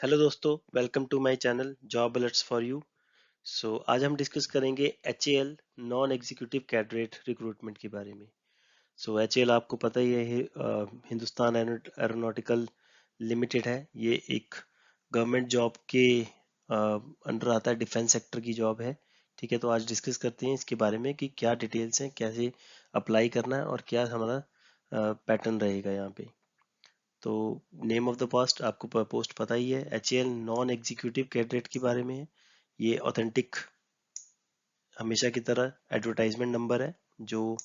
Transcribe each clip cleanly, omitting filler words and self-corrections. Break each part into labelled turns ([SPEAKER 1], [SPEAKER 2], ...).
[SPEAKER 1] Hello दोस्तों, welcome to my channel job alerts for you. आज हम डिस्कस करेंगे HAL non executive cadet recruitment के बारे में। HAL आपको पता ही है, हिंदुस्तान एरोनॉटिकल लिमिटेड है। ये एक गवर्नमेंट जॉब के अंडर आता है, डिफेंस सेक्टर की जॉब है। ठीक है, तो आज डिस्कस करते हैं इसके बारे में कि क्या डिटेल्स हैं, कैसे अप्लाई करना है और क्या हमारा पैटर्न रहेगा यहाँ पे। तो नेम ऑफ द पोस्ट आपको पोस्ट पता ही है, HAL नॉन एग्जीक्यूटिव कैडरेट के बारे में है। ये ऑथेंटिक हमेशा की तरह एडवर्टाइजमेंट नंबर है जो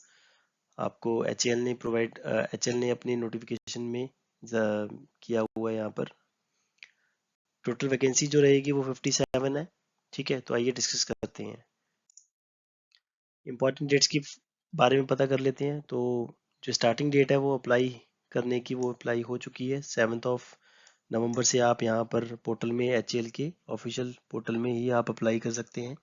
[SPEAKER 1] आपको HAL ने अपनी नोटिफिकेशन में किया हुआ है। यहाँ पर टोटल वैकेंसी जो रहेगी वो 57 है। ठीक है, तो आइए डिस्कस करते हैं। इंपॉर्टेंट डेट्स की बारे में पता कर लेते हैं। तो जो स्टार्टिंग डेट है वो अप्लाई करने की, वो अप्लाई हो चुकी है 7 नवंबर से। आप यहाँ पर पोर्टल में HAL के ऑफिशियल पोर्टल में ही आप अप्लाई कर सकते हैं।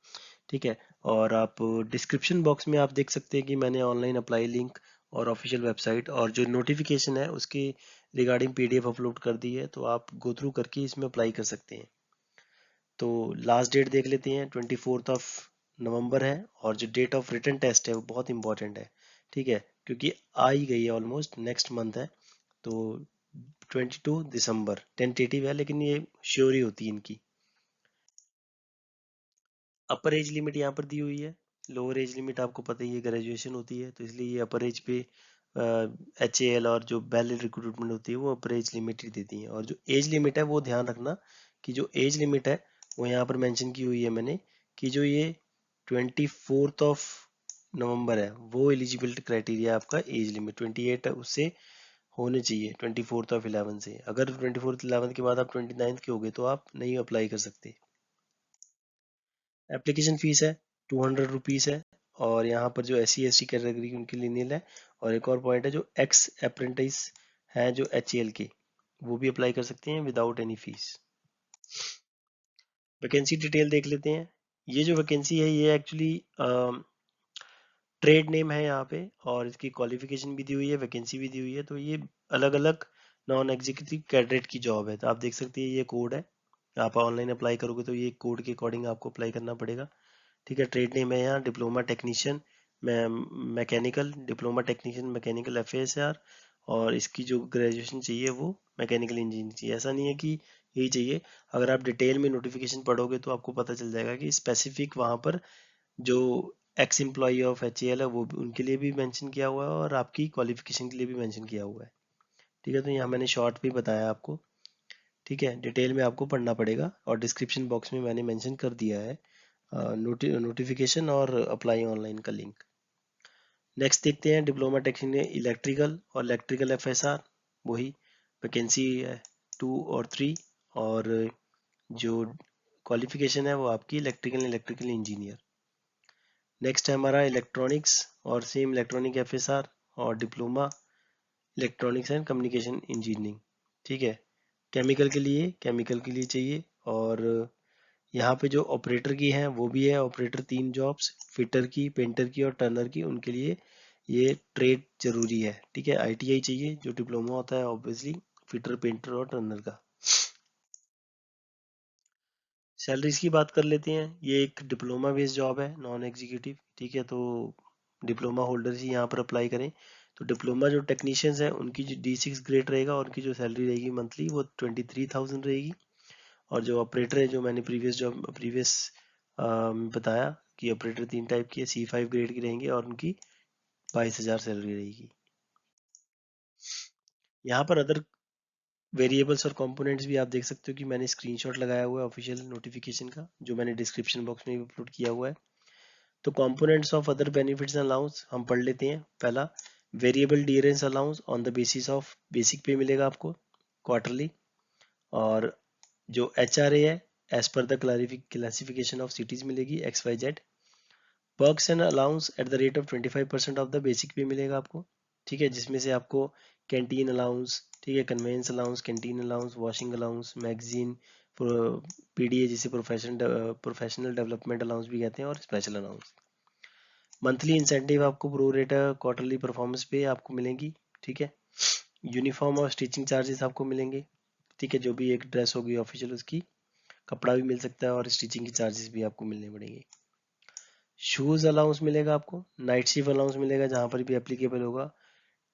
[SPEAKER 1] ठीक है, और आप डिस्क्रिप्शन बॉक्स में आप देख सकते हैं कि मैंने ऑनलाइन अप्लाई लिंक और ऑफिशियल वेबसाइट और जो नोटिफिकेशन है उसके रिगार्डिंग PDF अपलोड कर दी है, तो आप गो थ्रू करके इसमें अप्लाई कर सकते हैं। तो लास्ट डेट देख लेते हैं, 24 नवंबर है। और जो डेट ऑफ रिटन टेस्ट है वो बहुत इंपॉर्टेंट है। ठीक है, क्योंकि आ ही गई है, ऑलमोस्ट नेक्स्ट मंथ है। तो 22 दिसंबर टेंटेटिव है, लेकिन ये श्योर ही होती है इनकी। अपर एज लिमिट यहाँ पर दी हुई है। लोअर एज लिमिट आपको पता ही है, ग्रेजुएशन होती है, तो इसलिए ये अपर एज पे HAL और जो बैलेट रिक्रूटमेंट होती है वो अपर एज लिमिट ही देती है। और जो एज लिमिट है वो ध्यान रखना कि जो एज लिमिट है वो यहाँ पर मेंशन की हुई है मैंने, कि जो ये 24 नवंबर है वो एलिजिबिलिटी क्राइटेरिया आपका एज लिमिट 28 है, उससे होने चाहिए 24 से। अगर 24 के बाद आप 29 के हो गए तो आप नहीं अप्लाई कर सकते। एप्लीकेशन फीस है 200 रुपीज़ है। और यहाँ पर जो SC ST कैटेगरी उनके लिए नील है। और एक और पॉइंट है, जो एक्स अप्रेंटिस हैं जो HAL के, वो भी अप्लाई कर सकते हैं without any fees. Vacancy detail देख लेते हैं। ये जो वैकेंसी है ये एक्चुअली ट्रेड नेम है यहाँ पे, और इसकी क्वालिफिकेशन भी दी हुई है, वैकेंसी भी दी हुई है। तो ये अलग अलग नॉन एग्जीक्यूटिव कैडेट की जॉब है। तो आप देख सकते हैं ये कोड है, आप ऑनलाइन अप्लाई करोगे तो ये कोड के अकॉर्डिंग आपको अप्लाई करना पड़ेगा। ठीक है, ट्रेड नेम है यहाँ diploma technician mechanical, diploma technician mechanical FASR। और इसकी जो ग्रेजुएशन चाहिए वो मैकेनिकल इंजीनियरिंग चाहिए। ऐसा नहीं है कि यही चाहिए, अगर आप डिटेल में नोटिफिकेशन पढ़ोगे तो आपको पता चल जाएगा कि स्पेसिफिक वहाँ पर जो एक्स एम्प्लॉई ऑफ HAL है वो भी, उनके लिए भी मेंशन किया हुआ है और आपकी क्वालिफिकेशन के लिए भी मेंशन किया हुआ है। ठीक है, तो यहाँ मैंने शॉर्ट भी बताया आपको। ठीक है, डिटेल में आपको पढ़ना पड़ेगा और डिस्क्रिप्शन बॉक्स में मैंने मेंशन कर दिया है नोटिफिकेशन और अप्लाई ऑनलाइन का लिंक। नेक्स्ट देखते हैं डिप्लोमा टेक्नीशियन इलेक्ट्रिकल और इलेक्ट्रिकल FSR, वही वैकेंसी है 2 और 3। और जो क्वालिफिकेशन है वो आपकी इलेक्ट्रिकल इंजीनियर। नेक्स्ट है हमारा इलेक्ट्रॉनिक्स और सेम इलेक्ट्रॉनिक FSR और diploma electronics and communication engineering. ठीक है, केमिकल के लिए चाहिए। और यहाँ पे जो ऑपरेटर की हैं वो भी है, ऑपरेटर 3 जॉब्स, फिटर की, पेंटर की और टर्नर की, उनके लिए ये ट्रेड जरूरी है। ठीक है, ITI चाहिए, जो डिप्लोमा होता है ऑब्वियसली फिटर, पेंटर और टर्नर का। सैलरीज की बात कर लेते हैं। ये एक डिप्लोमा बेस्ड जॉब है, नॉन एग्जीक्यूटिव। ठीक है, तो डिप्लोमा होल्डर्स ही यहाँ पर अप्लाई करें। तो डिप्लोमा जो टेक्नीशियंस हैं उनकी जो D6 ग्रेड रहेगा, उनकी जो सैलरी रहेगी मंथली वो 23,000 रहेगी। और जो ऑपरेटर है, जो मैंने प्रीवियस बताया कि ऑपरेटर 3 टाइप की है, C5 ग्रेड की रहेंगे और उनकी 22,000 सैलरी रहेगी। यहाँ पर अदर वेरिएबल्स और कंपोनेंट्स भी आप देख सकते हो कि मैंने स्क्रीनशॉट लगाया हुआ है ऑफिशियल नोटिफिकेशन का, जो मैंने डिस्क्रिप्शन बॉक्स में भी अपलोड किया हुआ है। तो components of other benefits and allowance हम पढ़ लेते हैं। पहला, variable dearness allowance on the basis of basic pay मिलेगा आपको क्वार्टरली। और जो HRA है, as per the classification of cities मिलेगी XYZ। Perks and allowance at the rate of 25% of the basic pay मिलेगा आपको। ठीक है, जिसमें से आपको कैंटीन अलाउंस, ठीक है, convince allowance, canteen allowance, washing allowance, magazine, PDA जिसे प्रोफेशनल डेवलपमेंट अलाउंस भी कहते हैं, और स्पेशल अलाउंस। मंथली इंसेंटिव आपको प्रो रेटा क्वार्टरली परफॉर्मेंस पे आपको मिलेंगी। ठीक है, यूनिफॉर्म और स्टिचिंग चार्जेस आपको मिलेंगे। ठीक है, जो भी एक ड्रेस होगी ऑफिशियल उसकी कपड़ा भी मिल सकता है और स्टिचिंग के चार्जेस भी आपको मिलने पड़ेंगे। शूज अलाउंस मिलेगा आपको, नाइट शिफ्ट अलाउंस मिलेगा जहाँ पर भी एप्लीकेबल होगा,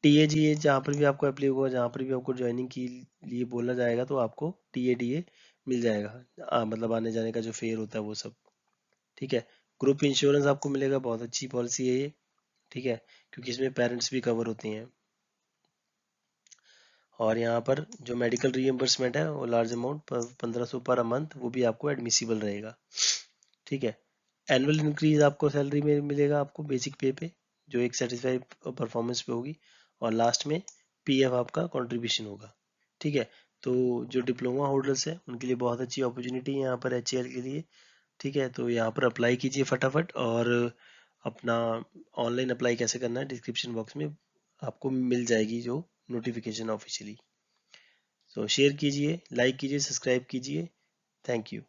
[SPEAKER 1] टीए जहाँ पर भी आपको एप्लीकेबल होगा, जहाँ पर भी आपको ज्वाइनिंग के लिए बोला जाएगा तो आपको टीए मिल जाएगा, मतलब आने जाने का जो फेयर होता है वो सब। ठीक है, ग्रुप इंश्योरेंस आपको मिलेगा, बहुत अच्छी पॉलिसी है ये। ठीक है, क्योंकि इसमें पेरेंट्स भी कवर होते हैं। और यहाँ पर जो मेडिकल रीएम्बर्समेंट है वो लार्ज अमाउंट 1500 पर मंथ, वो भी आपको एडमिसिबल रहेगा। ठीक है, एनुअल इंक्रीज आपको सैलरी में मिलेगा आपको बेसिक पे पे, जो एक सेटिस्फाइड परफॉर्मेंस पे होगी, और लास्ट में पीएफ आपका कंट्रीब्यूशन होगा। ठीक है, तो जो डिप्लोमा होल्डर्स है उनके लिए बहुत अच्छी अपॉर्चुनिटी है यहाँ पर एचएएल के लिए। ठीक है, तो यहाँ पर अप्लाई कीजिए फटाफट, और अपना ऑनलाइन अप्लाई कैसे करना है डिस्क्रिप्शन बॉक्स में आपको मिल जाएगी जो नोटिफिकेशन ऑफिशियली। तो शेयर कीजिए, लाइक कीजिए, सब्सक्राइब कीजिए। Thank you.